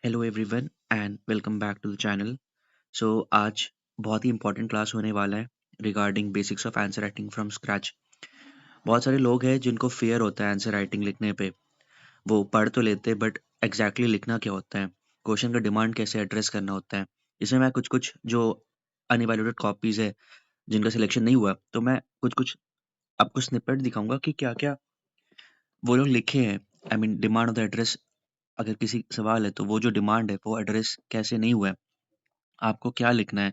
Hello everyone and welcome back to the channel. So आज बहुत ही इंपॉर्टेंट क्लास होने वाला है regarding basics of answer writing from scratch. बहुत सारे लोग हैं जिनको फेयर होता है आंसर राइटिंग लिखने पे। वो पढ़ तो लेते हैं बट एग्जैक्टली लिखना क्या होता है, क्वेश्चन का डिमांड कैसे एड्रेस करना होता है। इसमें मैं कुछ कुछ जो अनइवैल्यूएटेड कॉपीज है जिनका सिलेक्शन नहीं हुआ, तो मैं कुछ कुछ आपको स्निपेट दिखाऊंगा कि क्या क्या वो लोग लिखे हैं। I mean demand of the address, अगर किसी सवाल है तो वो जो डिमांड है वो एड्रेस कैसे नहीं हुआ है, आपको क्या लिखना है।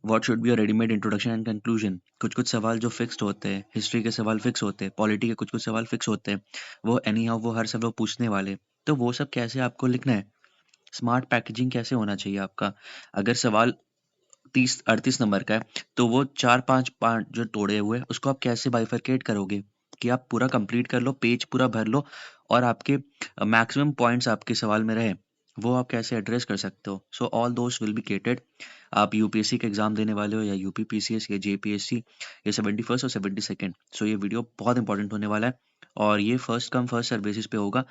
What should be a readymade introduction and conclusion. कुछ कुछ सवाल जो फिक्स्ड होते हैं, हिस्ट्री के सवाल फिक्स होते हैं, पॉलिटी के कुछ कुछ सवाल फिक्स होते हैं, वो एनी हाउ वो हर सब लोग पूछने वाले। तो वो सब कैसे आपको लिखना है, स्मार्ट पैकेजिंग कैसे होना चाहिए आपका। अगर सवाल 30-38 नंबर का है तो वो चार पांच पांच जो तोड़े हुए हैं उसको आप कैसे बाइफरकेट करोगे कि आप पूरा कंप्लीट कर लो, पेज पूरा भर लो और आपके मैक्सिमम पॉइंट्स आपके सवाल में रहे, वो आप कैसे एड्रेस कर सकते हो। So all those will be catered. आप यूपीएससी के एग्जाम देने वाले हो या यूपीपीसीएस या जेपीएससी या 71st और 72nd, सो ये वीडियो बहुत इंपॉर्टेंट होने वाला है। और ये first come first serve basis पे होगा,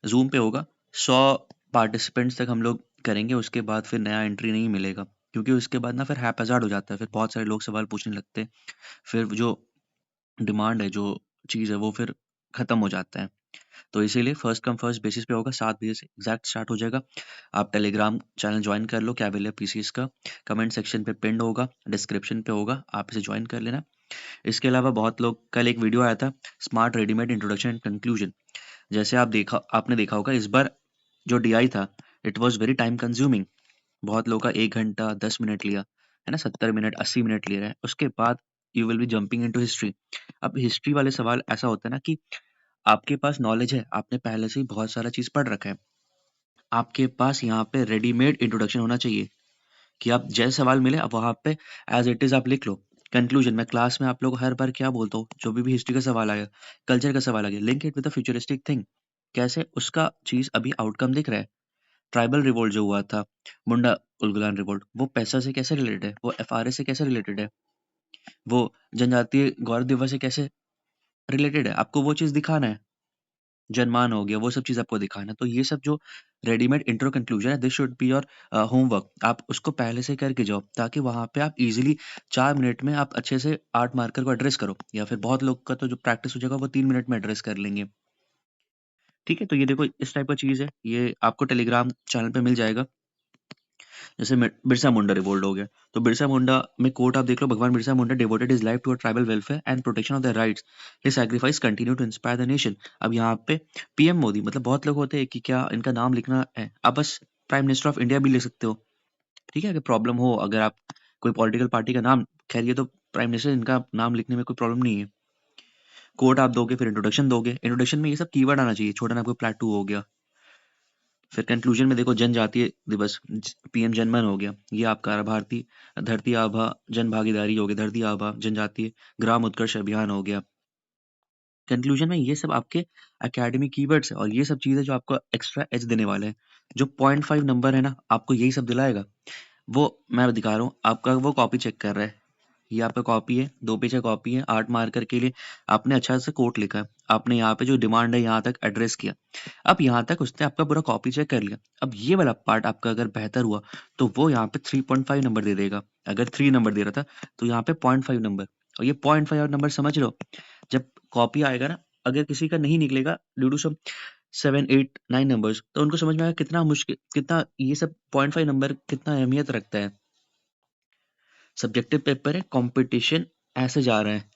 जूम पे होगा। 100 पार्टिसिपेंट्स तक हम लोग करेंगे, उसके बाद फिर नया एंट्री नहीं मिलेगा, क्योंकि उसके बाद ना फिर हैप्पैज़ार्ड हो जाता है, फिर बहुत सारे लोग सवाल पूछने लगते हैं, फिर जो डिमांड है, जो चीज़ है वो फिर खत्म हो जाता है। तो इसीलिए फर्स्ट कम फर्स्ट बेसिस पे होगा, 7 बजे से एग्जैक्ट स्टार्ट हो जाएगा। आप टेलीग्राम चैनल ज्वाइन कर लो कैविलियर पीसीएस का, कमेंट सेक्शन पे पिंड होगा, डिस्क्रिप्शन पे होगा, आप इसे ज्वाइन कर लेना। इसके अलावा बहुत लोग, कल एक वीडियो आया था smart readymade introduction and conclusion, जैसे आपने देखा होगा इस बार जो डीआई था it was very time consuming. बहुत लोगों का 1 घंटा 10 मिनट लिया है ना, 70 मिनट 80 मिनट ले रहा है। उसके बाद you will be jumping into history. अब हिस्ट्री वाले सवाल ऐसा होता है ना कि आपके पास नॉलेज है, आपने पहले से ही बहुत सारा चीज पढ़ रखा है, आपके पास यहाँ पे रेडीमेड इंट्रोडक्शन होना चाहिए कि आप जैसे सवाल मिले आप वहाँ पे एज इट इज आप लिख लो। कंक्लूजन, मैं क्लास में आप लोग हर बार क्या बोलता हूँ, जो भी हिस्ट्री का सवाल आया, कल्चर का सवाल आ गया, link it with futuristic thing, कैसे उसका चीज अभी आउटकम दिख रहा है। ट्राइबल रिवोल्ट जो हुआ था, मुंडा उलगुलान रिवोल्ट, वो पैसा से कैसे रिलेटेड है, वो एफआरए से कैसे रिलेटेड है, वो जनजातीय गौरव दिवस से कैसे रिलेटेड है, आपको वो चीज दिखाना है। जनमान हो गया, वो सब चीज़ आपको दिखाना है। तो ये सब जो रेडीमेड इंट्रो कंक्लूजन है, this should be your homework. आप उसको पहले से करके जाओ ताकि वहाँ पे आप इज़िली 4 मिनट में आप अच्छे से 8 मार्कर को एड्रेस करो, या फिर बहुत लोग का तो जो प्रैक्टिस हो जाएगा वो 3 मिनट में एड्रेस कर लेंगे। ठीक है? तो ये देखो इस टाइप का चीज़ है, ये आपको टेलीग्राम चैनल पे मिल जाएगा। जैसे बिरसा मुंडा रिवोल्ट हो गया, तो बिरसा मुंडा में कोट आप देख लो, भगवान Birsa Munda devoted his life to tribal welfare and protection of their rights, his sacrifice continue to inspire the nation. अब यहाँ पे पीएम मोदी, मतलब बहुत लोग होते हैं कि क्या इनका नाम लिखना है, आप बस प्राइम मिनिस्टर ऑफ इंडिया भी लिख सकते हो। ठीक है, अगर प्रॉब्लम हो, अगर आप कोई पॉलिटिकल पार्टी का नाम, खैर ये तो प्राइम मिनिस्टर, इनका नाम लिखने में कोई प्रॉब्लम नहीं है। कोट आप दोगे, फिर इंट्रोडक्शन दोगे, इंट्रोडक्शन में ये सब कीवर्ड आना चाहिए, छोटा नागपुर प्लेटू हो गया। फिर कंक्लूजन में देखो जनजातीय दिवस, पीएम जनमन हो गया, ये आपका भारतीय धरती आभा जन भागीदारी हो गया, धरती आभा जनजातीय ग्राम उत्कर्ष अभियान हो गया। कंक्लूजन में ये सब आपके एकेडमिक कीवर्ड्स है, और ये सब चीजें जो आपको एक्स्ट्रा एज देने वाले हैं। जो 0.5 नंबर है ना, आपको यही सब दिलाएगा। वो मैं दिखा रहा हूँ, आपका वो कॉपी चेक कर रहा है, ये आपका कॉपी है, 2 पेज का कॉपी है, 8 मार्कर के लिए आपने अच्छा से कोट लिखा है, आपने यहाँ पे जो डिमांड है यहाँ तक एड्रेस किया। अब यहाँ तक उसने आपका पूरा कॉपी चेक कर लिया। अब ये वाला पार्ट आपका अगर बेहतर हुआ तो वो यहाँ पे 3.5 नंबर दे देगा। अगर 3 नंबर दे रहा था तो यहाँ पे 0.5 नंबर। और ये 0.5 नंबर समझ लो, जब कॉपी आएगा ना, अगर किसी का नहीं निकलेगा ड्यू टू सम 7 8 9 नंबर्स, तो उनको समझ में आएगा कितना मुश्किल, कितना ये सब 0.5 नंबर कितना अहमियत रखता है। सब्जेक्टिव पेपर है, कंपटीशन ऐसे जा रहा है।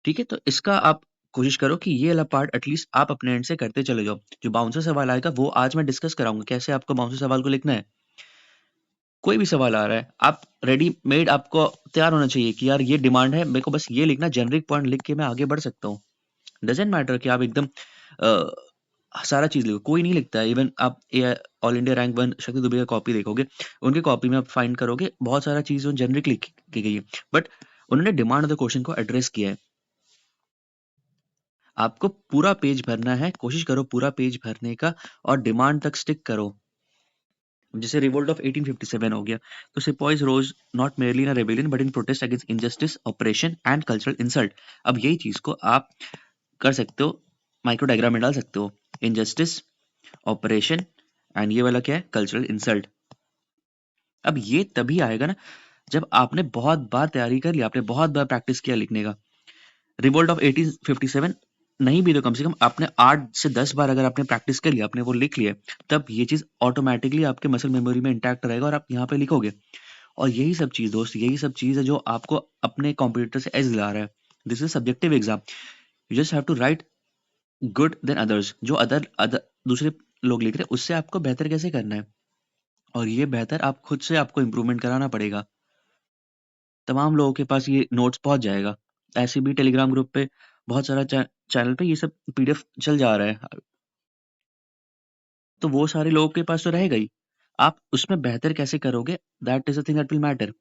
ठीक है, तो इसका आप कोशिश करो कि ये वाला पार्ट एटलीस्ट आप अपने एंड से करते चले जाओ। जो बाउंसर सवाल आएगा वो आज मैं डिस्कस कराऊंगा, कैसे आपको बाउंसर सवाल को लिखना है। कोई भी सवाल आ रहा है, आप रेडीमेड, आपको तैयार होना चाहिए कि यार ये डिमांड है, मेरे को बस ये लिखना, जेनरिक पॉइंट लिख के मैं आगे बढ़ सकता हूँ। डजेंट मैटर कि आप एकदम सारा चीज लिखो, कोई नहीं लिखता है। इवन आप ऑल इंडिया रैंक 1 शक्ति दुबे का कॉपी देखोगे, उनकी कॉपी में आप फाइंड करोगे बहुत सारा चीज जेनरिक लिखी गई है, बट उन्होंने डिमांड ऑफ द क्वेश्चन को एड्रेस किया है। आपको पूरा पेज भरना है, कोशिश करो पूरा पेज भरने का, और डिमांड तक स्टिक करो। जैसे रिवोल्ट ऑफ 1857 हो गया, तो sepoys rose not merely in a rebellion but in protest against injustice, operation and cultural insult. अब यही चीज को आप कर सकते हो, माइक्रो डायग्राम में डाल सकते हो। इनजस्टिस, ऑपरेशन, एंड ये वाला क्या है, कल्चरल इंसल्ट। अब ये तभी आएगा ना जब आपने बहुत बार तैयारी कर लिया, आपने बहुत बार प्रैक्टिस किया लिखने का। रिवोल्ट ऑफ 1857 नहीं भी तो कम से कम आपने 8 से 10 बार अगर आपने प्रैक्टिस कर लिया, आपने वो लिख लिया, तब ये चीज ऑटोमेटिकली आपके मसल मेमोरी में इंटैक्ट रहेगा और आप यहाँ पे लिखोगे। और यही सब चीज दोस्त, यही सब चीज है जो आपको अपने कॉम्पिटिटर से एज दिला रहा है। This is subjective exam, you just have to write good then others. जो अदर दूसरे लोग लिख रहे हैं उससे आपको बेहतर कैसे करना है, और ये बेहतर आप खुद से आपको इम्प्रूवमेंट कराना पड़ेगा। तमाम लोगों के पास ये नोट्स पहुंच जाएगा। ऐसे भी टेलीग्राम ग्रुप पे बहुत सारा चैनल पे ये सब पीडीएफ चल जा रहा है, तो वो सारे लोगों के पास तो रहेगा ही। आप उसमें बेहतर कैसे करोगे, that is a thing that will matter.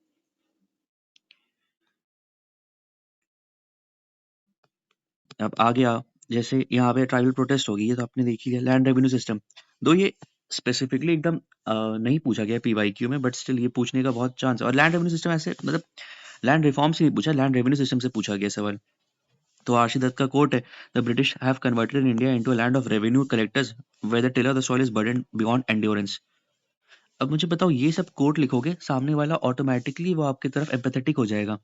अब आ गया, जैसे यहाँ पे ट्राइबल प्रोटेस्ट होगी, ये तो आपने देख ही लिया। लैंड रेवेन्यू सिस्टम, दो ये स्पेसिफिकली एकदम नहीं पूछा गया पीवाईक्यू में, बट स्टिल ये पूछने का बहुत चांस है। और लैंड रेवेन्यू सिस्टम ऐसे मतलब लैंड रिफॉर्म से नहीं पूछा, लैंड रेवेन्यू सिस्टम से पूछा गया सवाल। तो आरसी दत्त का कोट है, the British have converted India into a land of revenue collectors where the tiller the soil is burden beyond endurance. अब मुझे बताओ, ये सब कोट लिखोगे, सामने वाला ऑटोमेटिकली वो आपकी तरफ एम्पैथेटिक हो जाएगा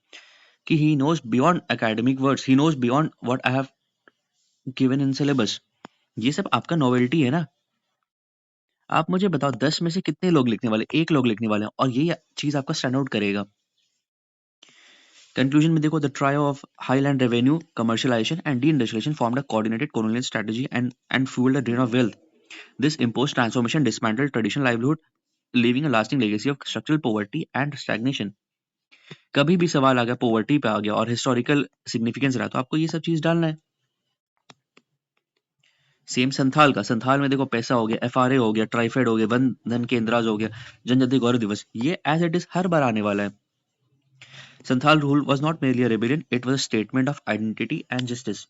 कि he knows beyond academic words, he knows beyond what I have given in syllabus. ये सब आपका नॉवेल्टी है ना। आप मुझे बताओ 10 में से कितने लोग लिखने वाले, एक लोग लिखने वाले हैं, और ये चीज आपका स्टैंड आउट करेगा। कंक्लूजन में देखो, the trio of highland revenue commercialisation and deindustrialisation formed a coordinated colonial strategy and fueled a drain of wealth. This imposed transformation dismantled traditional livelihood, leaving a lasting legacy of structural poverty and stagnation. कभी भी सवाल आ गया, poverty पे आ गया और historical significance रहा, तो आपको ये सब चीज डालना है। सेम संथाल का, संथाल में देखो पैसा हो गया, एफआरए हो गया, ट्राइफेड हो गया, वन धन केंद्राज हो गया, जनजाति गौरव दिवस, ये एज इट इज हर बार आने वाला है। Santhal rule was not merely a rebellion, it was a statement of identity and justice.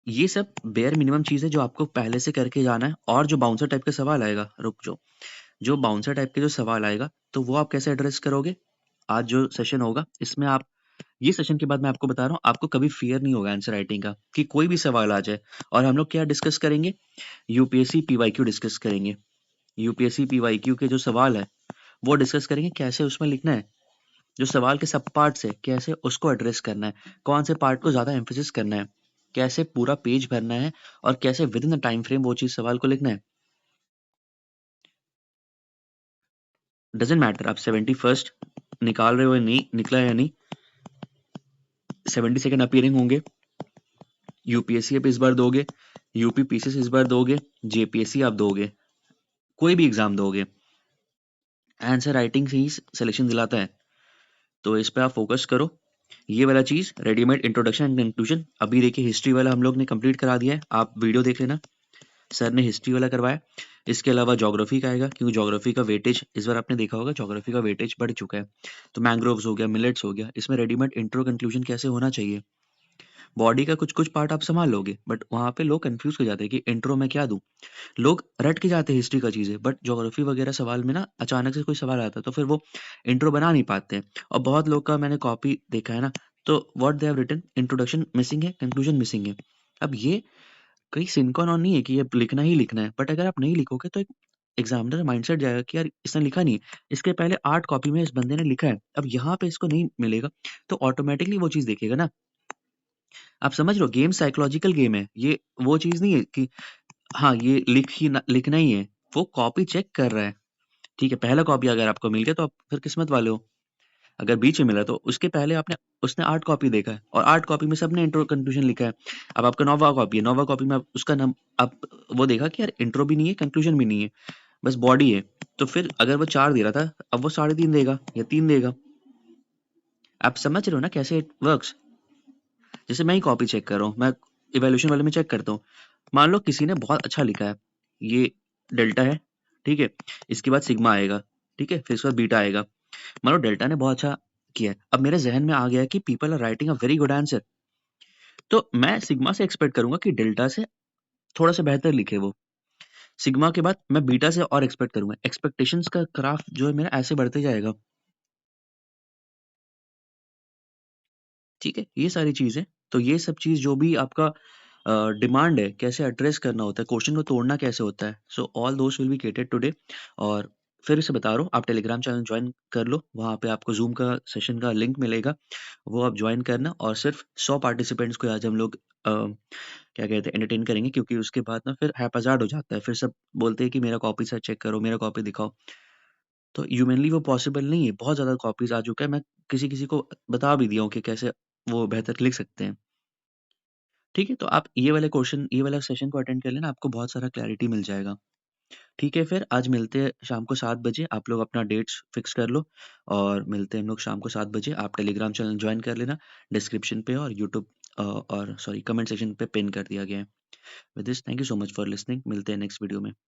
ये सब बेयर मिनिमम चीज है जो आपको पहले से करके जाना है। और जो बाउंसर टाइप का सवाल आएगा, रुक जो जो बाउंसर टाइप के जो सवाल आएगा, तो वो आप कैसे एड्रेस करोगे। आज जो सेशन होगा इसमें आप, ये सेशन के बाद मैं आपको बता रहा हूँ, आपको कभी फियर नहीं होगा आंसर राइटिंग का कि कोई भी सवाल आ जाए। और हम लोग क्या डिस्कस करेंगे, यूपीएससी पीवाईक्यू डिस्कस करेंगे। यूपीएससी पीवाईक्यू के जो सवाल है वो डिस्कस करेंगे, कैसे उसमें लिखना है, जो सवाल के सब पार्ट्स है कैसे उसको एड्रेस करना है, कौन से पार्ट को ज्यादा एम्फेसिस करना है, कैसे पूरा पेज भरना है, और कैसे with in the time frame वो चीज सवाल को लिखना है। डजेंट मैटर आप 71st निकाल रहे हो या नहीं, निकला है या नहीं, 72nd अपीयरिंग होंगे, यूपीएससी आप इस बार दोगे, यूपी पीसीएस इस बार दोगे, जेपीएससी आप दोगे, कोई भी एग्जाम दोगे, आंसर राइटिंग से ही सिलेक्शन दिलाता है। तो इस पे आप फोकस करो। ये वाला चीज रेडीमेड इंट्रोडक्शन एंड कंक्लूजन, अभी देखिए हिस्ट्री वाला हम लोग ने कंप्लीट करा दिया है, आप वीडियो देख लेना, सर ने हिस्ट्री वाला करवाया। इसके अलावा ज्योग्राफी का आएगा, क्योंकि ज्योग्राफी का वेटेज इस बार आपने देखा होगा, ज्योग्राफी का वेटेज बढ़ चुका है। तो मैंग्रोव्स हो गया, मिलेट्स हो गया, इसमें रेडीमेड इंट्रो कंक्लूजन कैसे होना चाहिए। बॉडी का कुछ कुछ पार्ट आप संभाल लोगे, बट वहां पे लोग कंफ्यूज हो जाते हैं कि इंट्रो में क्या दूं। लोग रट के जाते हैं हिस्ट्री का चीजें, बट ज्योग्राफी वगैरह सवाल में ना अचानक से कोई सवाल आता है तो फिर वो इंट्रो बना नहीं पाते हैं। और बहुत लोग का मैंने कॉपी देखा है ना, तो what they have written, introduction missing है, कंक्लूजन मिसिंग है। अब ये कहीं सिंकन ऑन नहीं है कि ये लिखना ही लिखना है, बट अगर आप नहीं लिखोगे तो एक एग्जामिनर माइंडसेट जाएगा कि यार इसने लिखा नहीं, इसके पहले 8 कॉपी में इस बंदे ने लिखा है, अब यहाँ पे इसको नहीं मिलेगा, तो ऑटोमेटिकली वो चीज देखेगा ना। आप समझ रहे हो, गेम साइकोलॉजिकल गेम है ये, वो चीज नहीं है कि हाँ ये लिखना ही है। वो कॉपी चेक कर रहा है, ठीक है, पहला कॉपी अगर आपको मिल गया तो आप फिर किस्मत वाले हो। अगर बीच में मिला तो उसके पहले आपने, उसने 8 कॉपी देखा है और 8 कॉपी में सबने इंट्रो कंक्लूजन लिखा है। अब आपका 9वां कॉपी है, 9वां कॉपी में आप उसका नाम, आप वो देखा कि यार इंट्रो भी नहीं है, कंक्लूजन भी नहीं है, बस बॉडी है। तो फिर अगर वो 4 दे रहा था, अब वो 3.5 देगा या 3 देगा। आप समझ रहे हो ना कैसे इट वर्क्स। जैसे मैं ही कॉपी चेक कर रहा हूँ, मैं इवैल्यूएशन वाले में चेक करता हूँ। मान लो किसी ने बहुत अच्छा लिखा है, ये डेल्टा है, ठीक है, इसके बाद सिग्मा आएगा, ठीक है, फिर इसके बाद बीटा आएगा। मान लो डेल्टा ने बहुत अच्छा किया है, अब मेरे जहन में आ गया है कि people are writing a very good answer, तो मैं सिग्मा से एक्सपेक्ट करूंगा कि डेल्टा से थोड़ा सा बेहतर लिखे वो। सिग्मा के बाद मैं बीटा से और एक्सपेक्ट करूंगा, एक्सपेक्टेशंस का ग्राफ जो है मेरा ऐसे बढ़ते जाएगा। ठीक है, ये सारी चीजें, तो ये सब चीज जो भी आपका डिमांड है, कैसे एड्रेस करना होता है, क्वेश्चन को तोड़ना कैसे होता है। So all those will be catered today. और फिर से बता रहा हूँ, आप टेलीग्राम चैनल जॉइन कर लो, वहाँ पे आपको ज़ूम का सेशन का लिंक मिलेगा, वो आप जॉइन करना और सिर्फ़ 100 पार्टिसिपेंट्स को आज हम लोग क्या कहते हैं एंटरटेन करेंगे, क्योंकि उसके बाद ना फिर हैप्पैज़ार्ड हो जाता है, फिर सब बोलते हैं कि मेरा कॉपी सर चेक करो, मेरा कॉपी दिखाओ। तो ह्यूमनली वो पॉसिबल नहीं है, बहुत ज़्यादा कॉपीज़ आ चुका है, मैं किसी-किसी को बता भी दिया हूँ कि कैसे वो बेहतर लिख सकते हैं। ठीक है? तो आप ये वाला सेशन को अटेंड कर लेना, आपको बहुत सारा क्लैरिटी मिल जाएगा। ठीक है, फिर आज मिलते हैं शाम को 7 बजे, आप लोग अपना डेट्स फिक्स कर लो और मिलते हैं हम लोग शाम को 7 बजे। आप टेलीग्राम चैनल जॉइन कर लेना, डिस्क्रिप्शन पे और यूट्यूब और सॉरी कमेंट सेक्शन पे पिन कर दिया गया है। With this thank you so much for listening, मिलते हैं नेक्स्ट वीडियो में।